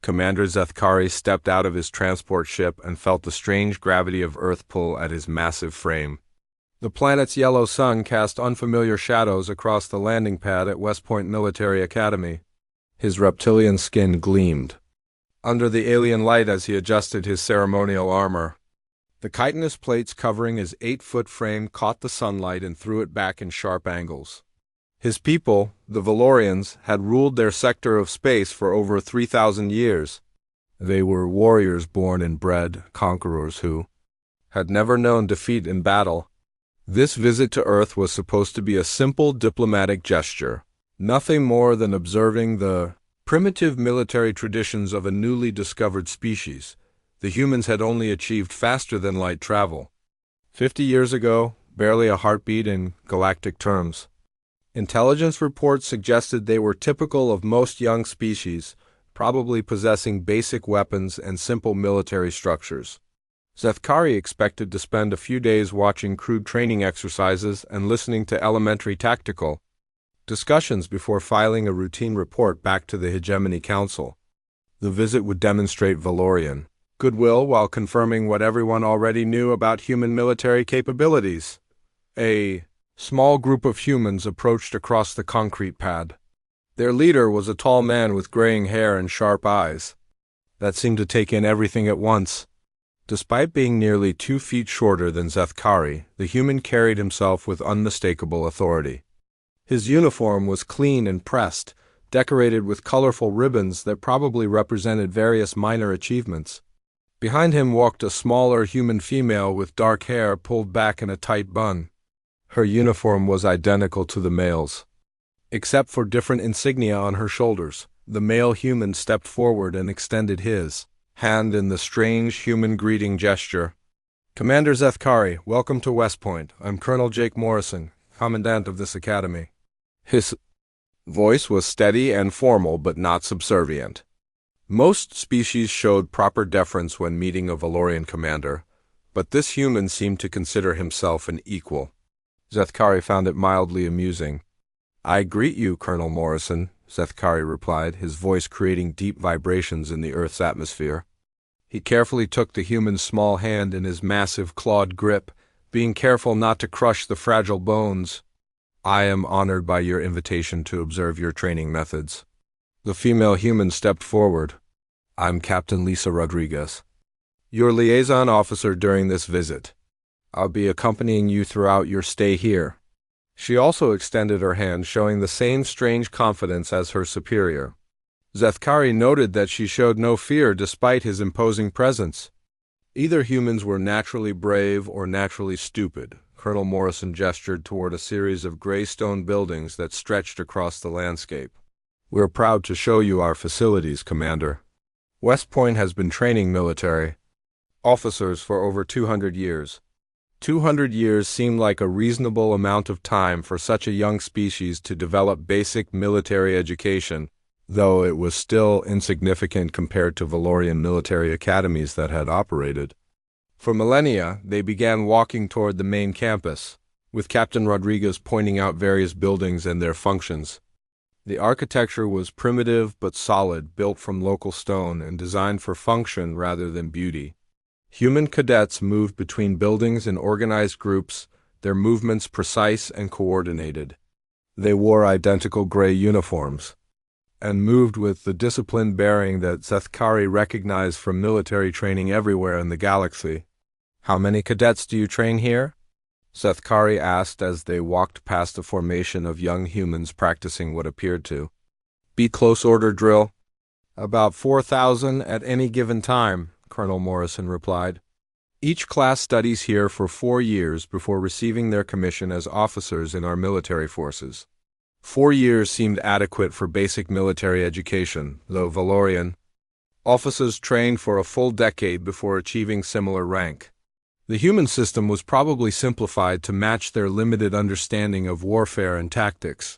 Commander Zethkari stepped out of his transport ship and felt the strange gravity of Earth pull at his massive frame. The planet's yellow sun cast unfamiliar shadows across the landing pad at West Point Military Academy. His reptilian skin gleamed under the alien light as he adjusted his ceremonial armor. The chitinous plates covering his 8-foot frame caught the sunlight and threw it back in sharp angles. His people, the Valorians, had ruled their sector of space for over 3,000 years. They were warriors born and bred, conquerors who had never known defeat in battle. This visit to Earth was supposed to be a simple diplomatic gesture, nothing more than observing the primitive military traditions of a newly discovered species. The humans had only achieved faster-than-light travel. 50 years ago, barely a heartbeat in galactic terms. Intelligence reports suggested they were typical of most young species, probably possessing basic weapons and simple military structures. Zethkari expected to spend a few days watching crude training exercises and listening to elementary tactical discussions before filing a routine report back to the Hegemony Council. The visit would demonstrate Valorian goodwill while confirming what everyone already knew about human military capabilities. A small group of humans approached across the concrete pad. Their leader was a tall man with graying hair and sharp eyes that seemed to take in everything at once. Despite being nearly 2 feet shorter than Zethkari, the human carried himself with unmistakable authority. His uniform was clean and pressed, decorated with colorful ribbons that probably represented various minor achievements. Behind him walked a smaller human female with dark hair pulled back in a tight bun. Her uniform was identical to the male's, except for different insignia on her shoulders. The male human stepped forward and extended his hand in the strange human greeting gesture. "Commander Zethkari, welcome to West Point. I'm Colonel Jake Morrison, Commandant of this academy." His voice was steady and formal, but not subservient. Most species showed proper deference when meeting a Valorian commander, but this human seemed to consider himself an equal. Zethkari found it mildly amusing. "I greet you, Colonel Morrison," Zethkari replied, his voice creating deep vibrations in the Earth's atmosphere. He carefully took the human's small hand in his massive clawed grip, being careful not to crush the fragile bones. "I am honored by your invitation to observe your training methods." The female human stepped forward. "I'm Captain Lisa Rodriguez, your liaison officer during this visit. I'll be accompanying you throughout your stay here." She also extended her hand, showing the same strange confidence as her superior. Zethkari noted that she showed no fear despite his imposing presence. Either humans were naturally brave or naturally stupid. Colonel Morrison gestured toward a series of gray stone buildings that stretched across the landscape. "We're proud to show you our facilities, Commander. West Point has been training military officers for over 200 years. 200 years seemed like a reasonable amount of time for such a young species to develop basic military education, though it was still insignificant compared to Valorian military academies that had operated. For millennia, they began walking toward the main campus, with Captain Rodriguez pointing out various buildings and their functions. The architecture was primitive but solid, built from local stone and designed for function rather than beauty. Human cadets moved between buildings in organized groups, their movements precise and coordinated. They wore identical gray uniforms and moved with the disciplined bearing that Zethkari recognized from military training everywhere in the galaxy. "How many cadets do you train here?" Zethkari asked as they walked past a formation of young humans practicing what appeared to be close order drill. "About 4,000 at any given time," Colonel Morrison replied. "Each class studies here for 4 years before receiving their commission as officers in our military forces." 4 years seemed adequate for basic military education, though Valorian officers trained for a full decade before achieving similar rank. The human system was probably simplified to match their limited understanding of warfare and tactics.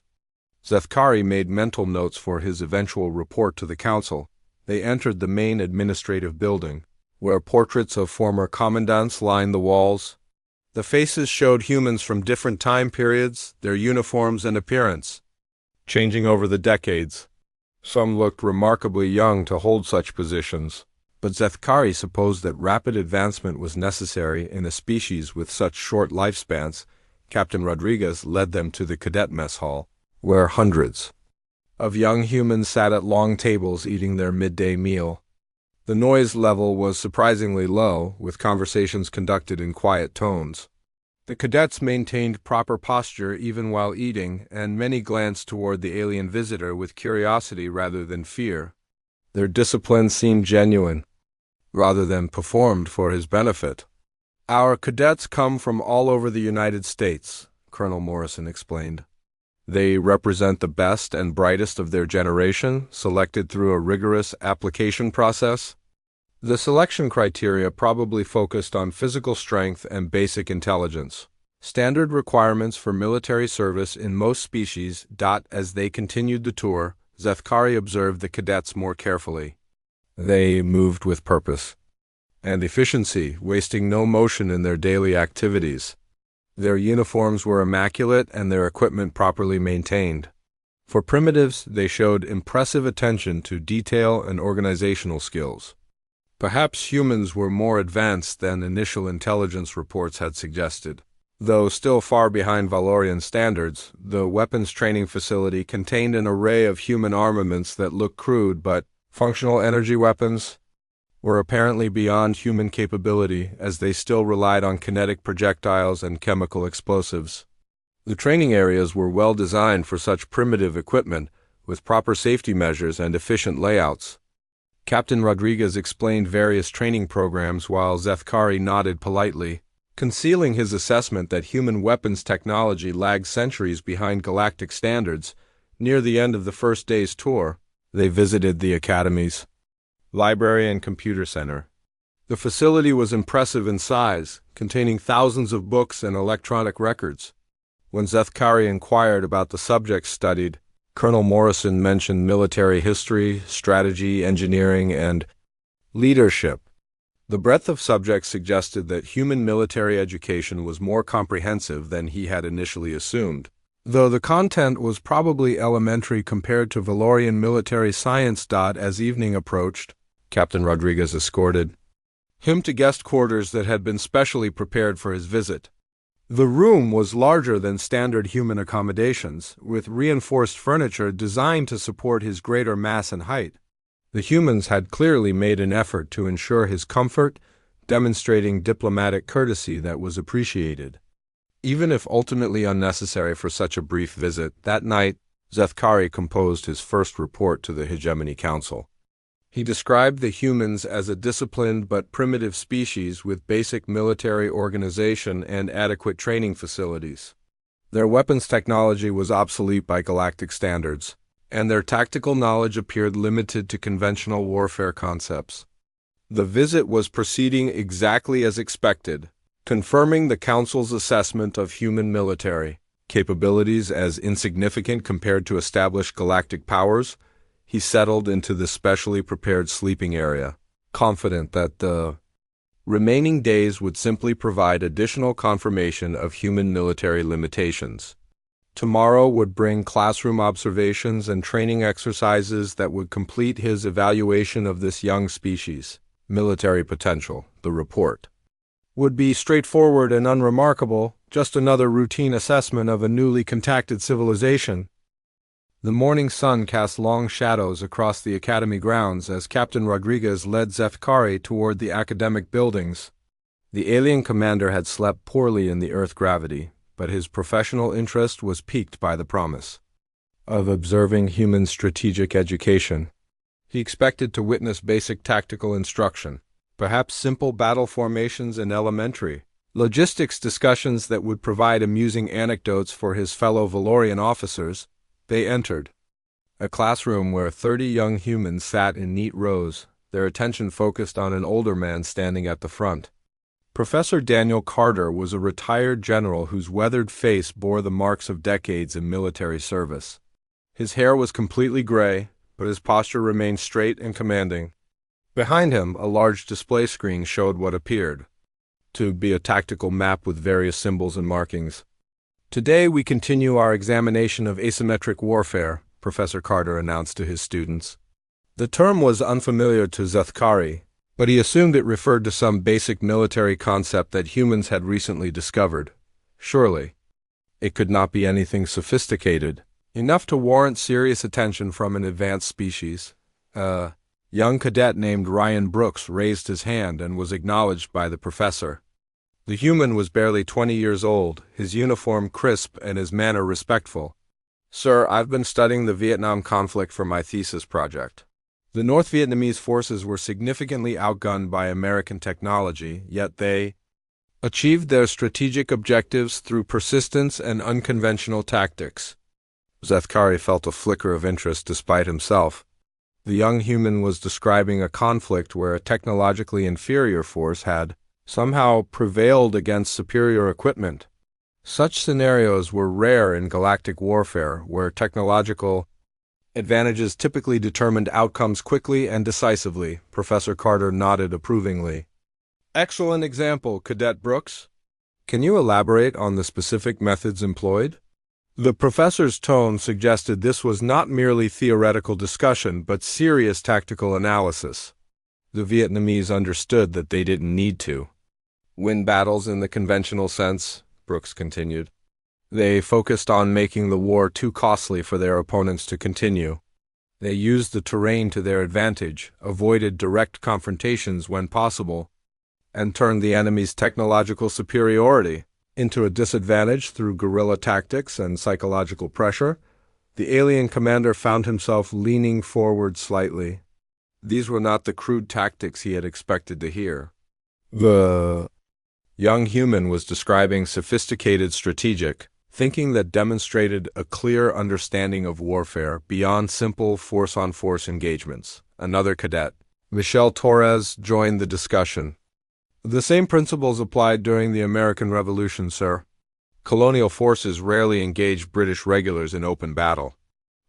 Zethkari made mental notes for his eventual report to the council. They entered the main administrative building, where portraits of former commandants lined the walls. The faces showed humans from different time periods, their uniforms and appearance changing over the decades. Some looked remarkably young to hold such positions, but Zethkari supposed that rapid advancement was necessary in a species with such short lifespans. Captain Rodriguez led them to the cadet mess hall, where hundreds of young humans sat at long tables eating their midday meal. The noise level was surprisingly low, with conversations conducted in quiet tones. The cadets maintained proper posture even while eating, and many glanced toward the alien visitor with curiosity rather than fear. Their discipline seemed genuine, rather than performed for his benefit. "Our cadets come from all over the United States," Colonel Morrison explained. "They represent the best and brightest of their generation, selected through a rigorous application process. The selection criteria probably focused on physical strength and basic intelligence. Standard requirements for military service in most species. As they continued the tour, Zethkari observed the cadets more carefully. They moved with purpose and efficiency, wasting no motion in their daily activities. Their uniforms were immaculate and their equipment properly maintained. For primitives, they showed impressive attention to detail and organizational skills. Perhaps humans were more advanced than initial intelligence reports had suggested. Though still far behind Valorian standards, the weapons training facility contained an array of human armaments that looked crude, but functional energy weapons were apparently beyond human capability, as they still relied on kinetic projectiles and chemical explosives. The training areas were well designed for such primitive equipment, with proper safety measures and efficient layouts. Captain Rodriguez explained various training programs while Zethkari nodded politely, concealing his assessment that human weapons technology lagged centuries behind galactic standards. Near the end of the first day's tour, they visited the Academy's library and computer center. The facility was impressive in size, containing thousands of books and electronic records. When Zethkari inquired about the subjects studied, Colonel Morrison mentioned military history, strategy, engineering, and leadership. The breadth of subjects suggested that human military education was more comprehensive than he had initially assumed, though the content was probably elementary compared to Valorian military science. As evening approached, Captain Rodriguez escorted him to guest quarters that had been specially prepared for his visit. The room was larger than standard human accommodations, with reinforced furniture designed to support his greater mass and height. The humans had clearly made an effort to ensure his comfort, demonstrating diplomatic courtesy that was appreciated. Even if ultimately unnecessary for such a brief visit, that night, Zethkari composed his first report to the Hegemony Council. He described the humans as a disciplined but primitive species with basic military organization and adequate training facilities. Their weapons technology was obsolete by galactic standards, and their tactical knowledge appeared limited to conventional warfare concepts. The visit was proceeding exactly as expected, confirming the Council's assessment of human military capabilities as insignificant compared to established galactic powers. He settled into the specially prepared sleeping area, confident that the remaining days would simply provide additional confirmation of human military limitations. Tomorrow would bring classroom observations and training exercises that would complete his evaluation of this young species' military potential. The report would be straightforward and unremarkable, just another routine assessment of a newly contacted civilization. The morning sun cast long shadows across the Academy grounds as Captain Rodriguez led Zethkari toward the academic buildings. The alien commander had slept poorly in the Earth gravity, but his professional interest was piqued by the promise of observing human strategic education. He expected to witness basic tactical instruction, perhaps simple battle formations and elementary logistics discussions that would provide amusing anecdotes for his fellow Valorian officers. They entered a classroom where 30 young humans sat in neat rows, their attention focused on an older man standing at the front. Professor Daniel Carter was a retired general whose weathered face bore the marks of decades in military service. His hair was completely gray, but his posture remained straight and commanding. Behind him, a large display screen showed what appeared to be a tactical map with various symbols and markings. "Today we continue our examination of asymmetric warfare," Professor Carter announced to his students. The term was unfamiliar to Zethkari, but he assumed it referred to some basic military concept that humans had recently discovered. Surely, it could not be anything sophisticated, enough to warrant serious attention from an advanced species. A young cadet named Ryan Brooks raised his hand and was acknowledged by the professor. The human was barely 20 years old, his uniform crisp and his manner respectful. Sir, I've been studying the Vietnam conflict for my thesis project. The North Vietnamese forces were significantly outgunned by American technology, yet they achieved their strategic objectives through persistence and unconventional tactics. Zethkari felt a flicker of interest despite himself. The young human was describing a conflict where a technologically inferior force had somehow prevailed against superior equipment. Such scenarios were rare in galactic warfare, where technological advantages typically determined outcomes quickly and decisively. Professor Carter nodded approvingly. Excellent example, Cadet Brooks. Can you elaborate on the specific methods employed? The professor's tone suggested this was not merely theoretical discussion, but serious tactical analysis. The Vietnamese understood that they didn't need to win battles in the conventional sense, Brooks continued. They focused on making the war too costly for their opponents to continue. They used the terrain to their advantage, avoided direct confrontations when possible, and turned the enemy's technological superiority into a disadvantage through guerrilla tactics and psychological pressure. The alien commander found himself leaning forward slightly. These were not the crude tactics he had expected to hear. The young human was describing sophisticated strategic thinking that demonstrated a clear understanding of warfare beyond simple force-on-force engagements. Another cadet, Michelle Torres, joined the discussion. The same principles applied during the American Revolution, sir. Colonial forces rarely engaged British regulars in open battle.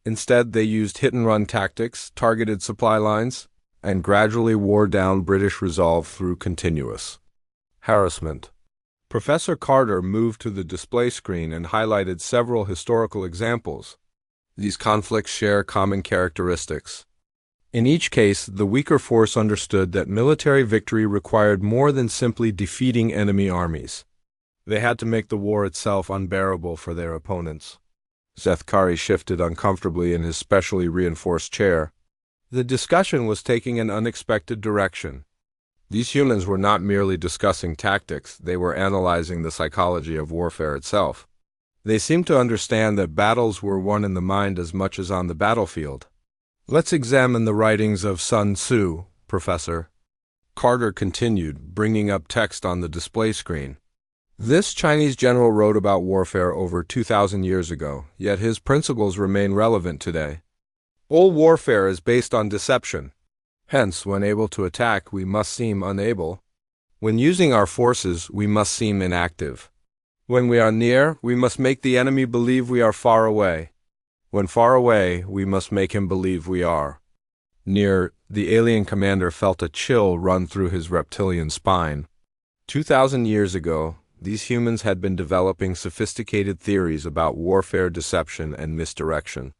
Instead, they used hit-and-run tactics, targeted supply lines, and gradually wore down British resolve through continuous harassment. Professor Carter moved to the display screen and highlighted several historical examples. These conflicts share common characteristics. In each case, the weaker force understood that military victory required more than simply defeating enemy armies. They had to make the war itself unbearable for their opponents. Zethkari shifted uncomfortably in his specially reinforced chair. The discussion was taking an unexpected direction. These humans were not merely discussing tactics, they were analyzing the psychology of warfare itself. They seemed to understand that battles were won in the mind as much as on the battlefield. Let's examine the writings of Sun Tzu, Professor. Carter continued, bringing up text on the display screen. This Chinese general wrote about warfare over 2,000 years ago, yet his principles remain relevant today. All warfare is based on deception. Hence, when able to attack, we must seem unable. When using our forces, we must seem inactive. When we are near, we must make the enemy believe we are far away. When far away, we must make him believe we are near. The alien commander felt a chill run through his reptilian spine. 2,000 years ago, these humans had been developing sophisticated theories about warfare, deception, and misdirection.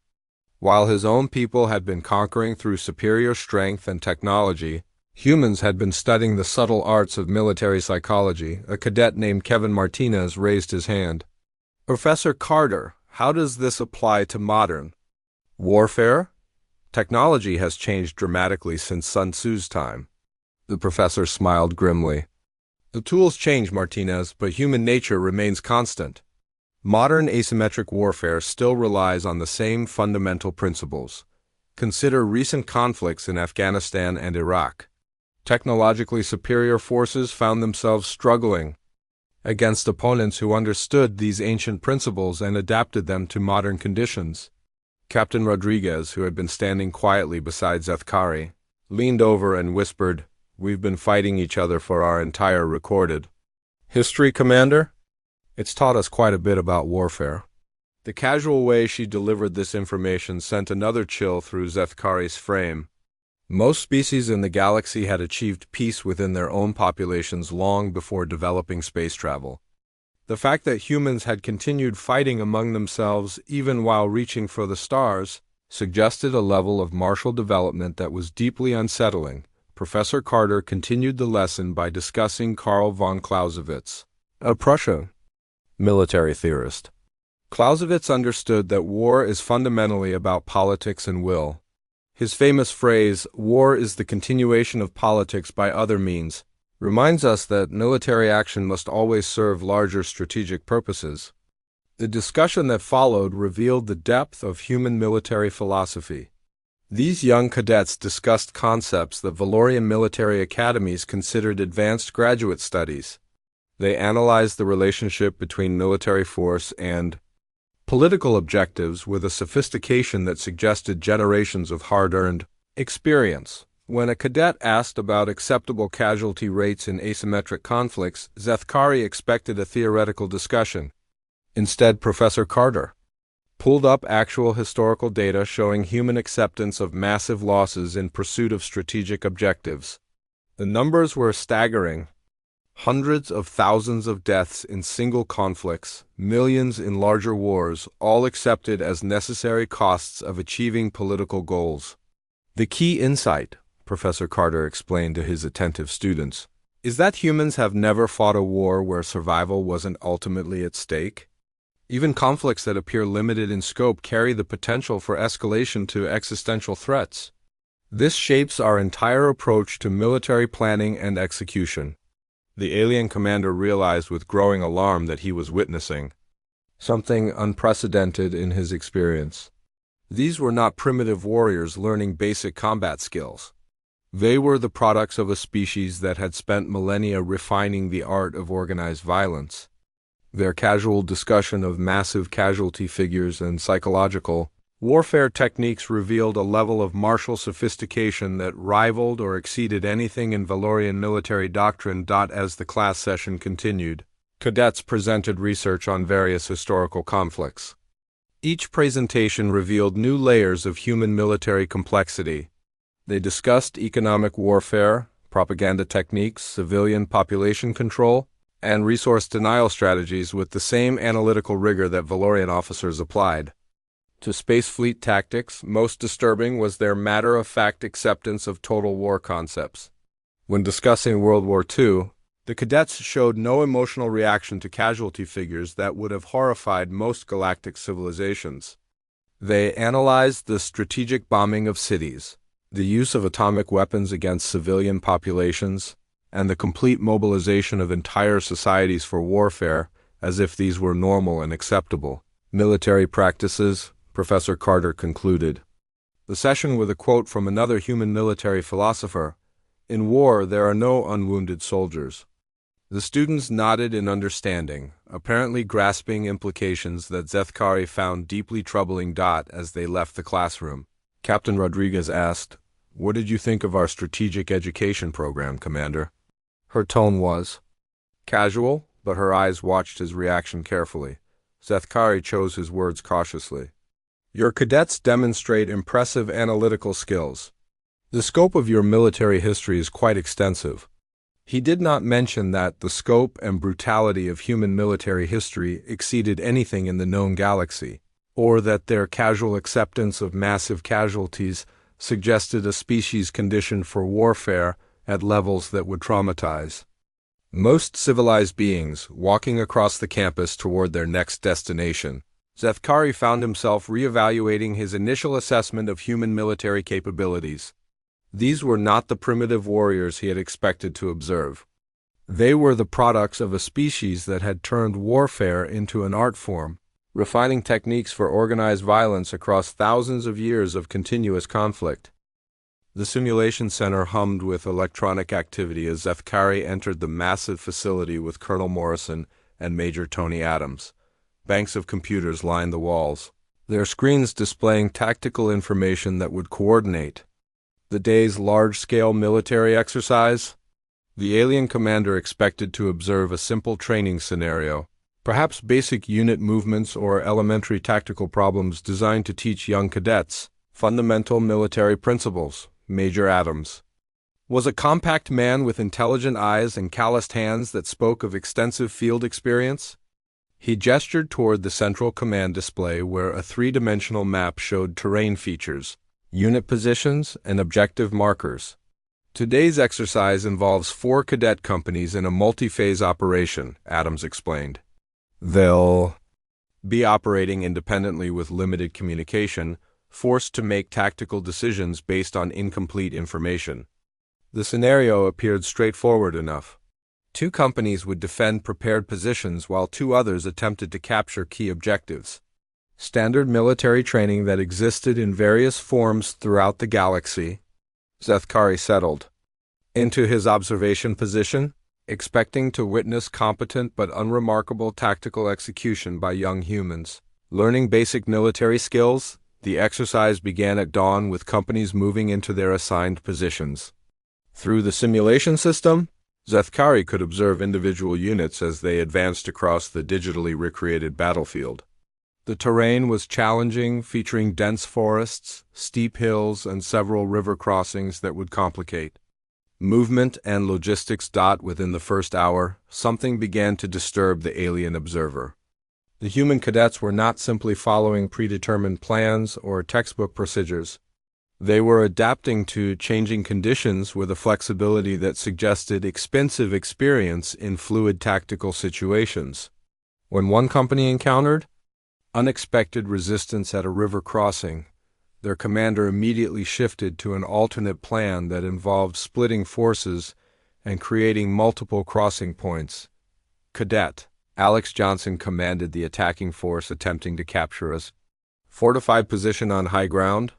While his own people had been conquering through superior strength and technology, humans had been studying the subtle arts of military psychology. A cadet named Kevin Martinez raised his hand. Professor Carter, how does this apply to modern warfare? Technology has changed dramatically since Sun Tzu's time. The professor smiled grimly. The tools change, Martinez, but human nature remains constant. Modern asymmetric warfare still relies on the same fundamental principles. Consider recent conflicts in Afghanistan and Iraq. Technologically superior forces found themselves struggling against opponents who understood these ancient principles and adapted them to modern conditions. Captain Rodriguez, who had been standing quietly beside Zethkari, leaned over and whispered, "We've been fighting each other for our entire recorded history, Commander. It's taught us quite a bit about warfare." The casual way she delivered this information sent another chill through Zethkari's frame. Most species in the galaxy had achieved peace within their own populations long before developing space travel. The fact that humans had continued fighting among themselves even while reaching for the stars suggested a level of martial development that was deeply unsettling. Professor Carter continued the lesson by discussing Karl von Clausewitz, a Prussian military theorist. Clausewitz understood that war is fundamentally about politics and will. His famous phrase, "War is the continuation of politics by other means," reminds us that military action must always serve larger strategic purposes. The discussion that followed revealed the depth of human military philosophy. These young cadets discussed concepts that Valorian military academies considered advanced graduate studies. They analyzed the relationship between military force and political objectives with a sophistication that suggested generations of hard-earned experience. When a cadet asked about acceptable casualty rates in asymmetric conflicts, Zethkari expected a theoretical discussion. Instead, Professor Carter pulled up actual historical data showing human acceptance of massive losses in pursuit of strategic objectives. The numbers were staggering. Hundreds of thousands of deaths in single conflicts, millions in larger wars, all accepted as necessary costs of achieving political goals. The key insight, Professor Carter explained to his attentive students, is that humans have never fought a war where survival wasn't ultimately at stake. Even conflicts that appear limited in scope carry the potential for escalation to existential threats. This shapes our entire approach to military planning and execution. The alien commander realized with growing alarm that he was witnessing something unprecedented in his experience. These were not primitive warriors learning basic combat skills. They were the products of a species that had spent millennia refining the art of organized violence. Their casual discussion of massive casualty figures and psychological warfare techniques revealed a level of martial sophistication that rivaled or exceeded anything in Valorian military doctrine. As the class session continued, cadets presented research on various historical conflicts. Each presentation revealed new layers of human military complexity. They discussed economic warfare, propaganda techniques, civilian population control, and resource denial strategies with the same analytical rigor that Valorian officers applied to space fleet tactics. Most disturbing was their matter-of-fact acceptance of total war concepts. When discussing World War II, the cadets showed no emotional reaction to casualty figures that would have horrified most galactic civilizations. They analyzed the strategic bombing of cities, the use of atomic weapons against civilian populations, and the complete mobilization of entire societies for warfare as if these were normal and acceptable military practices, Professor Carter concluded the session with a quote from another human military philosopher, "In war, there are no unwounded soldiers." The students nodded in understanding, apparently grasping implications that Zethkari found deeply troubling. As they left the classroom, Captain Rodriguez asked, "What did you think of our strategic education program, Commander?" Her tone was casual, but her eyes watched his reaction carefully. Zethkari chose his words cautiously. "Your cadets demonstrate impressive analytical skills. The scope of your military history is quite extensive." He did not mention that the scope and brutality of human military history exceeded anything in the known galaxy, or that their casual acceptance of massive casualties suggested a species conditioned for warfare at levels that would traumatize most civilized beings walking across the campus toward their next destination. Zethkari found himself reevaluating his initial assessment of human military capabilities. These were not the primitive warriors he had expected to observe. They were the products of a species that had turned warfare into an art form, refining techniques for organized violence across thousands of years of continuous conflict. The simulation center hummed with electronic activity as Zethkari entered the massive facility with Colonel Morrison and Major Tony Adams. Banks of computers lined the walls, their screens displaying tactical information that would coordinate the day's large-scale military exercise. The alien commander expected to observe a simple training scenario, perhaps basic unit movements or elementary tactical problems designed to teach young cadets fundamental military principles. Major Adams was a compact man with intelligent eyes and calloused hands that spoke of extensive field experience. He gestured toward the central command display where a three-dimensional map showed terrain features, unit positions, and objective markers. Today's exercise involves 4 cadet companies in a multi-phase operation, Adams explained. They'll be operating independently with limited communication, forced to make tactical decisions based on incomplete information. The scenario appeared straightforward enough. 2 companies would defend prepared positions while 2 others attempted to capture key objectives. Standard military training that existed in various forms throughout the galaxy. Zethkari settled into his observation position, expecting to witness competent but unremarkable tactical execution by young humans. Learning basic military skills, the exercise began at dawn with companies moving into their assigned positions. Through the simulation system, Zethkari could observe individual units as they advanced across the digitally recreated battlefield. The terrain was challenging, featuring dense forests, steep hills, and several river crossings that would complicate movement and logistics. Within the first hour, something began to disturb the alien observer. The human cadets were not simply following predetermined plans or textbook procedures. They were adapting to changing conditions with a flexibility that suggested expensive experience in fluid tactical situations. When one company encountered unexpected resistance at a river crossing, their commander immediately shifted to an alternate plan that involved splitting forces and creating multiple crossing points. Cadet Alex Johnson commanded the attacking force attempting to capture a fortified position on high ground.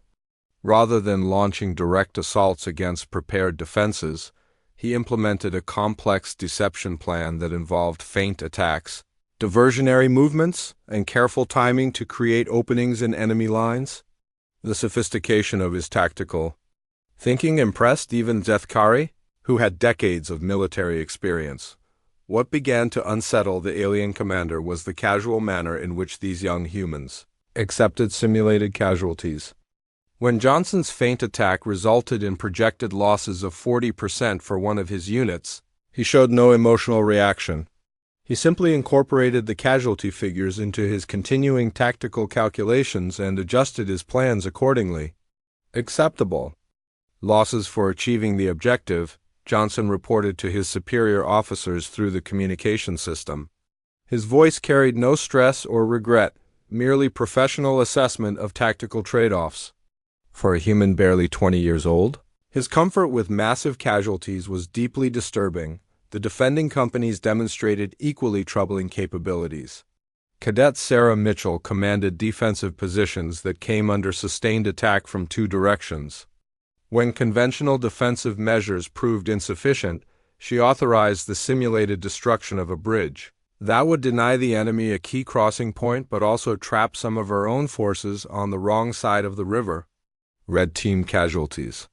Rather than launching direct assaults against prepared defenses, he implemented a complex deception plan that involved feint attacks, diversionary movements, and careful timing to create openings in enemy lines. The sophistication of his tactical thinking impressed even Zethkari, who had decades of military experience. What began to unsettle the alien commander was the casual manner in which these young humans accepted simulated casualties. When Johnson's feint attack resulted in projected losses of 40% for one of his units, he showed no emotional reaction. He simply incorporated the casualty figures into his continuing tactical calculations and adjusted his plans accordingly. Acceptable losses for achieving the objective, Johnson reported to his superior officers through the communication system. His voice carried no stress or regret, merely professional assessment of tactical trade-offs. For a human barely 20 years old, his comfort with massive casualties was deeply disturbing. The defending companies demonstrated equally troubling capabilities. Cadet Sarah Mitchell commanded defensive positions that came under sustained attack from 2 directions. When conventional defensive measures proved insufficient, she authorized the simulated destruction of a bridge. That would deny the enemy a key crossing point but also trap some of her own forces on the wrong side of the river. Red Team casualties.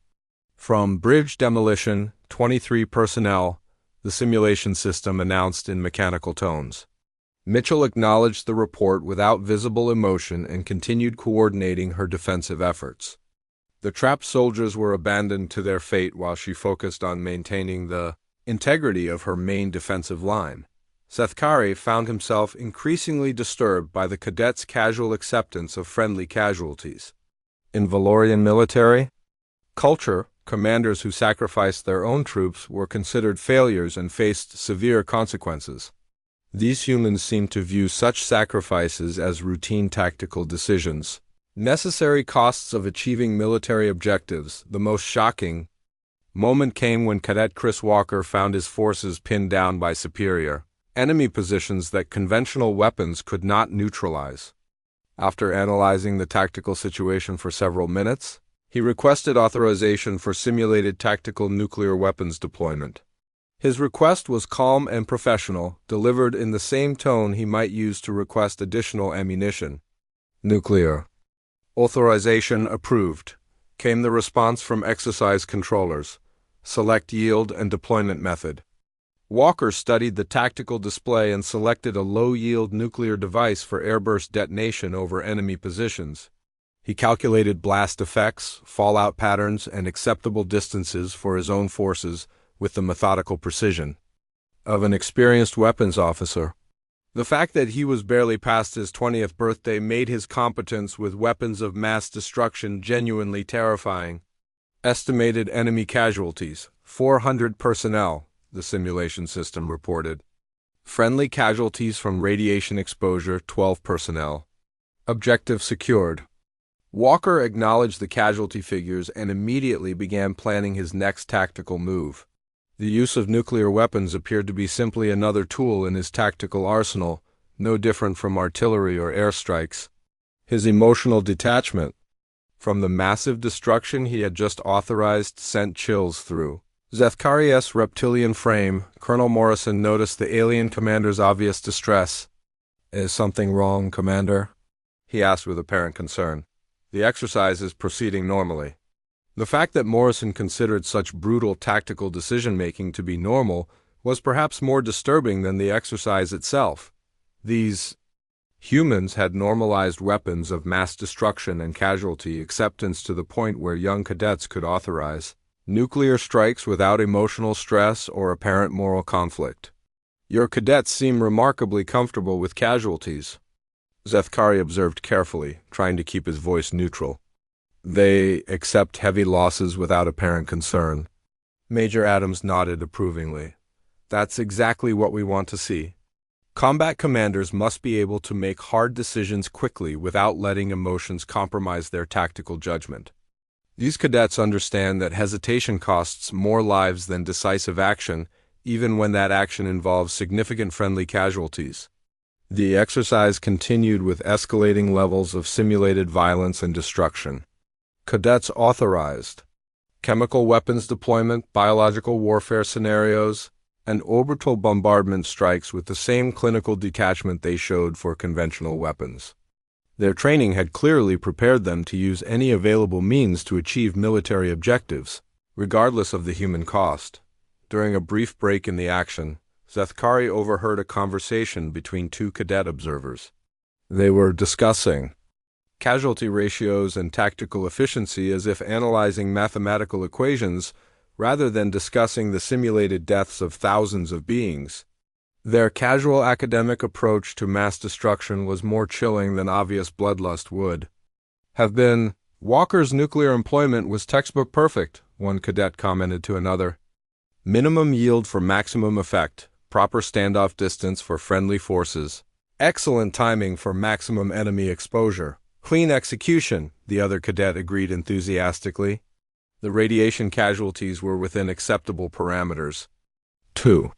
From bridge demolition, 23 personnel, the simulation system announced in mechanical tones. Mitchell acknowledged the report without visible emotion and continued coordinating her defensive efforts. The trapped soldiers were abandoned to their fate while she focused on maintaining the integrity of her main defensive line. Zethkari found himself increasingly disturbed by the cadets' casual acceptance of friendly casualties. In Valorian military culture, commanders who sacrificed their own troops were considered failures and faced severe consequences. These humans seemed to view such sacrifices as routine tactical decisions, necessary costs of achieving military objectives. The most shocking moment came when Cadet Chris Walker found his forces pinned down by superior enemy positions that conventional weapons could not neutralize. After analyzing the tactical situation for several minutes, he requested authorization for simulated tactical nuclear weapons deployment. His request was calm and professional, delivered in the same tone he might use to request additional ammunition. Nuclear authorization approved, came the response from exercise controllers. Select yield and deployment method. Walker studied the tactical display and selected a low-yield nuclear device for airburst detonation over enemy positions. He calculated blast effects, fallout patterns, and acceptable distances for his own forces with the methodical precision of an experienced weapons officer. The fact that he was barely past his 20th birthday made his competence with weapons of mass destruction genuinely terrifying. Estimated enemy casualties, 400 personnel, the simulation system reported. Friendly casualties from radiation exposure, 12 personnel. Objective secured. Walker acknowledged the casualty figures and immediately began planning his next tactical move. The use of nuclear weapons appeared to be simply another tool in his tactical arsenal, no different from artillery or airstrikes. His emotional detachment from the massive destruction he had just authorized sent chills through Zethkari's reptilian frame. Colonel Morrison noticed the alien commander's obvious distress. "Is something wrong, Commander?" he asked with apparent concern. "The exercise is proceeding normally." The fact that Morrison considered such brutal tactical decision-making to be normal was perhaps more disturbing than the exercise itself. These humans had normalized weapons of mass destruction and casualty acceptance to the point where young cadets could authorize nuclear strikes without emotional stress or apparent moral conflict. "Your cadets seem remarkably comfortable with casualties," Zethkari observed carefully, trying to keep his voice neutral. "They accept heavy losses without apparent concern." Major Adams nodded approvingly. "That's exactly what we want to see. Combat commanders must be able to make hard decisions quickly without letting emotions compromise their tactical judgment. These cadets understand that hesitation costs more lives than decisive action, even when that action involves significant friendly casualties." The exercise continued with escalating levels of simulated violence and destruction. Cadets authorized chemical weapons deployment, biological warfare scenarios, and orbital bombardment strikes with the same clinical detachment they showed for conventional weapons. Their training had clearly prepared them to use any available means to achieve military objectives, regardless of the human cost. During a brief break in the action, Zethkari overheard a conversation between two cadet observers. They were discussing casualty ratios and tactical efficiency as if analyzing mathematical equations rather than discussing the simulated deaths of thousands of beings. Their casual academic approach to mass destruction was more chilling than obvious bloodlust would have been. "Walker's nuclear employment was textbook perfect," one cadet commented to another. "Minimum yield for maximum effect, proper standoff distance for friendly forces, excellent timing for maximum enemy exposure, clean execution," the other cadet agreed enthusiastically. The radiation casualties were within acceptable parameters. 2.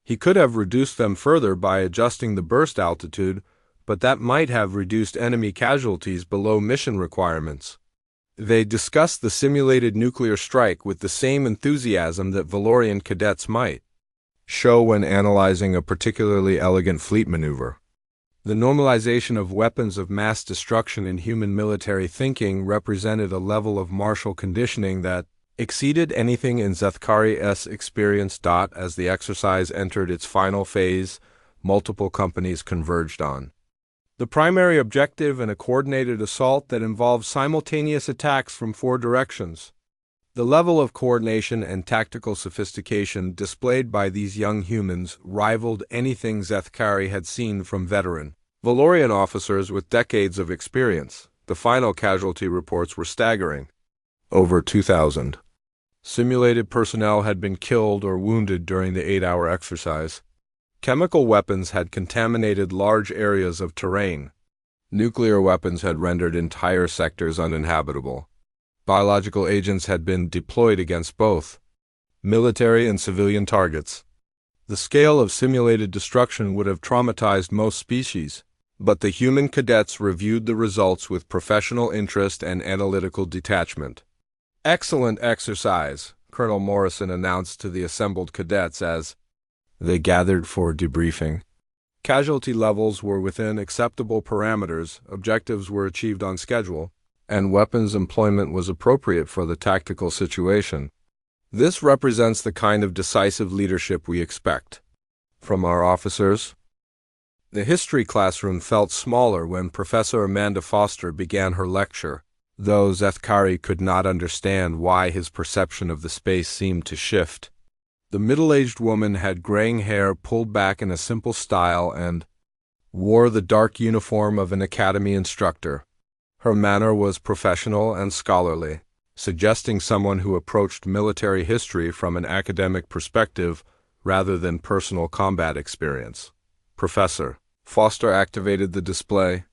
He could have reduced them further by adjusting the burst altitude, but that might have reduced enemy casualties below mission requirements. They discussed the simulated nuclear strike with the same enthusiasm that Valorian cadets might show when analyzing a particularly elegant fleet maneuver. The normalization of weapons of mass destruction in human military thinking represented a level of martial conditioning that exceeded anything in Zethkari's experience. As the exercise entered its final phase, multiple companies converged on the primary objective in a coordinated assault that involved simultaneous attacks from 4 directions. The level of coordination and tactical sophistication displayed by these young humans rivaled anything Zethkari had seen from veteran Valorian officers with decades of experience. The final casualty reports were staggering. Over 2,000 simulated personnel had been killed or wounded during the 8-hour exercise. Chemical weapons had contaminated large areas of terrain. Nuclear weapons had rendered entire sectors uninhabitable. Biological agents had been deployed against both military and civilian targets. The scale of simulated destruction would have traumatized most species, but the human cadets reviewed the results with professional interest and analytical detachment. "Excellent exercise," Colonel Morrison announced to the assembled cadets as they gathered for debriefing. Casualty levels were within acceptable parameters, objectives were achieved on schedule, and weapons employment was appropriate for the tactical situation. "This represents the kind of decisive leadership we expect from our officers." The history classroom felt smaller when Professor Amanda Foster began her lecture, though Zethkari could not understand why his perception of the space seemed to shift. The middle-aged woman had graying hair pulled back in a simple style and wore the dark uniform of an academy instructor. Her manner was professional and scholarly, suggesting someone who approached military history from an academic perspective rather than personal combat experience. Professor Foster activated the display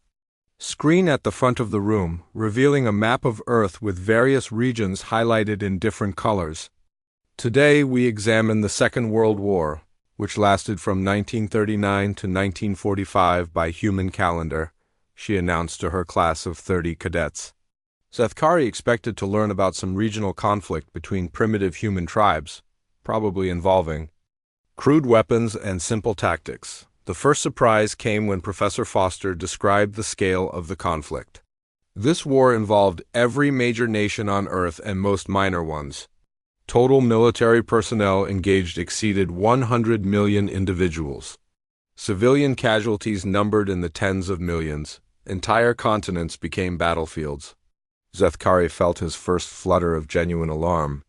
screen at the front of the room, revealing a map of Earth with various regions highlighted in different colors. Today we examine the Second World War, which lasted from 1939 to 1945 by human calendar, she announced to her class of 30 cadets. Zethkari expected to learn about some regional conflict between primitive human tribes, probably involving crude weapons and simple tactics. The first surprise came when Professor Foster described the scale of the conflict. This war involved every major nation on Earth and most minor ones. Total military personnel engaged exceeded 100 million individuals. Civilian casualties numbered in the tens of millions. Entire continents became battlefields. Zethkari felt his first flutter of genuine alarm.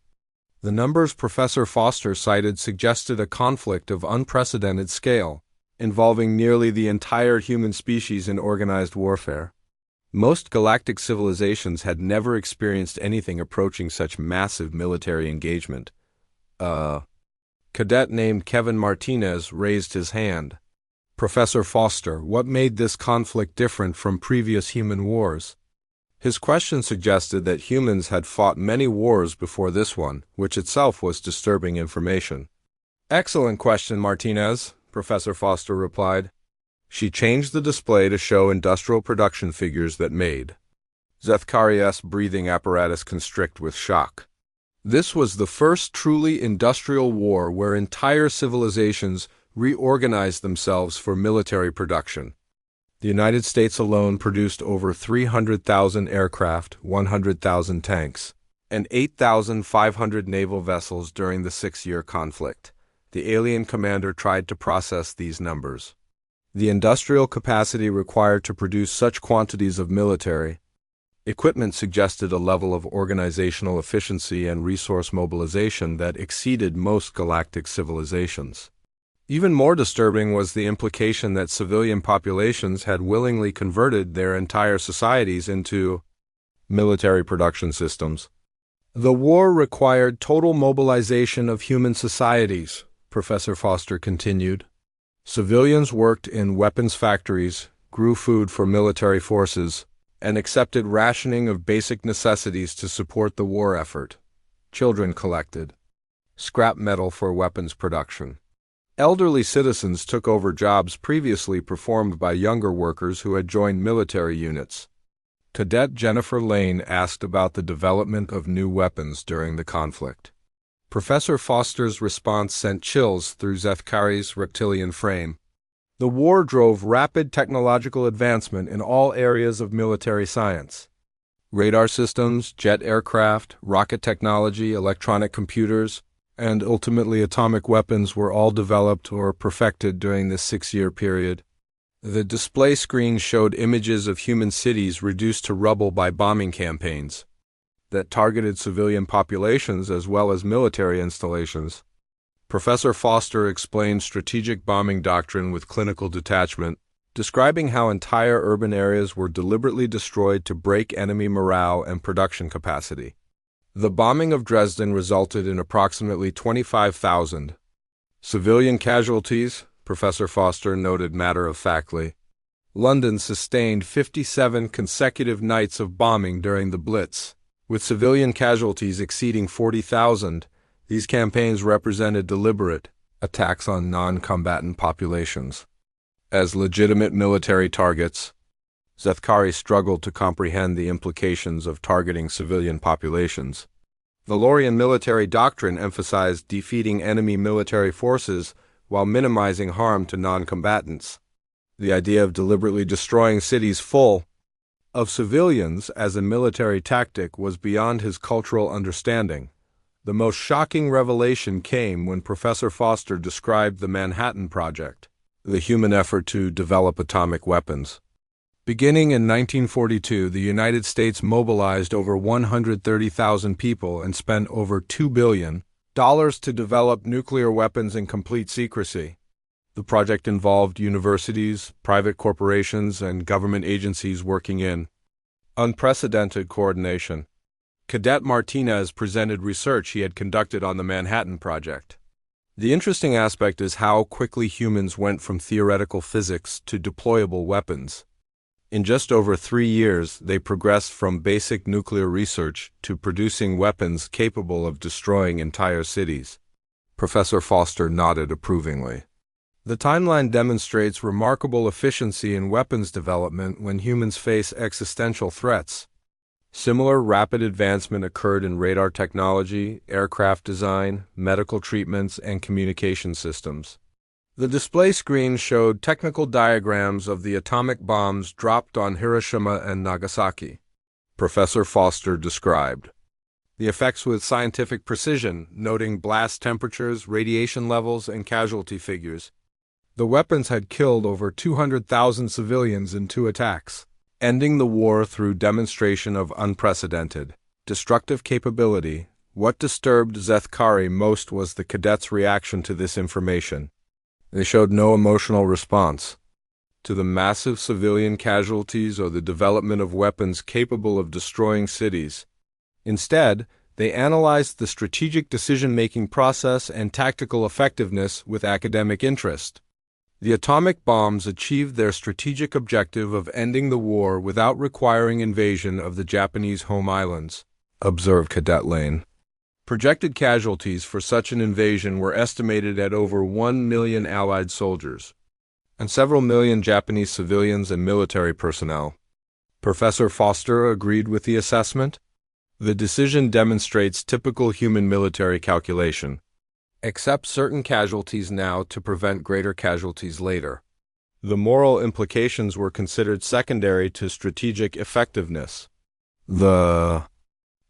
The numbers Professor Foster cited suggested a conflict of unprecedented scale, involving nearly the entire human species in organized warfare. Most galactic civilizations had never experienced anything approaching such massive military engagement. A cadet named Kevin Martinez raised his hand. Professor Foster, what made this conflict different from previous human wars? His question suggested that humans had fought many wars before this one, which itself was disturbing information. Excellent question, Martinez, Professor Foster replied. She changed the display to show industrial production figures that made Zethkari's breathing apparatus constrict with shock. This was the first truly industrial war where entire civilizations reorganized themselves for military production. The United States alone produced over 300,000 aircraft, 100,000 tanks, and 8,500 naval vessels during the 6-year conflict. The alien commander tried to process these numbers. The industrial capacity required to produce such quantities of military equipment suggested a level of organizational efficiency and resource mobilization that exceeded most galactic civilizations. Even more disturbing was the implication that civilian populations had willingly converted their entire societies into military production systems. The war required total mobilization of human societies, Professor Foster continued. Civilians worked in weapons factories, grew food for military forces, and accepted rationing of basic necessities to support the war effort. Children collected scrap metal for weapons production. Elderly citizens took over jobs previously performed by younger workers who had joined military units. Cadet Jennifer Lane asked about the development of new weapons during the conflict. Professor Foster's response sent chills through Zethkari's reptilian frame. The war drove rapid technological advancement in all areas of military science. Radar systems, jet aircraft, rocket technology, electronic computers, and ultimately atomic weapons were all developed or perfected during this 6-year period. The display screen showed images of human cities reduced to rubble by bombing campaigns that targeted civilian populations as well as military installations. Professor Foster explained strategic bombing doctrine with clinical detachment, describing how entire urban areas were deliberately destroyed to break enemy morale and production capacity. The bombing of Dresden resulted in approximately 25,000 civilian casualties, Professor Foster noted matter-of-factly. London sustained 57 consecutive nights of bombing during the Blitz, with civilian casualties exceeding 40,000. These campaigns represented deliberate attacks on non-combatant populations as legitimate military targets. Zethkari struggled to comprehend the implications of targeting civilian populations. Valorian military doctrine emphasized defeating enemy military forces while minimizing harm to non-combatants. The idea of deliberately destroying cities full of civilians as a military tactic was beyond his cultural understanding. The most shocking revelation came when Professor Foster described the Manhattan Project, the human effort to develop atomic weapons. Beginning in 1942, the United States mobilized over 130,000 people and spent over $2 billion to develop nuclear weapons in complete secrecy. The project involved universities, private corporations, and government agencies working in unprecedented coordination. Cadet Martinez presented research he had conducted on the Manhattan Project. The interesting aspect is how quickly humans went from theoretical physics to deployable weapons. In just over 3 years, they progressed from basic nuclear research to producing weapons capable of destroying entire cities. Professor Foster nodded approvingly. The timeline demonstrates remarkable efficiency in weapons development when humans face existential threats. Similar rapid advancement occurred in radar technology, aircraft design, medical treatments, and communication systems. The display screen showed technical diagrams of the atomic bombs dropped on Hiroshima and Nagasaki. Professor Foster described the effects with scientific precision, noting blast temperatures, radiation levels, and casualty figures. The weapons had killed over 200,000 civilians in 2 attacks, ending the war through demonstration of unprecedented, destructive capability. What disturbed Zethkari most was the cadets' reaction to this information. They showed no emotional response to the massive civilian casualties or the development of weapons capable of destroying cities. Instead, they analyzed the strategic decision-making process and tactical effectiveness with academic interest. The atomic bombs achieved their strategic objective of ending the war without requiring invasion of the Japanese home islands, observed Cadet Lane. Projected casualties for such an invasion were estimated at over 1 million Allied soldiers, and several million Japanese civilians and military personnel. Professor Foster agreed with the assessment. The decision demonstrates typical human military calculation. Accept certain casualties now to prevent greater casualties later. The moral implications were considered secondary to strategic effectiveness. The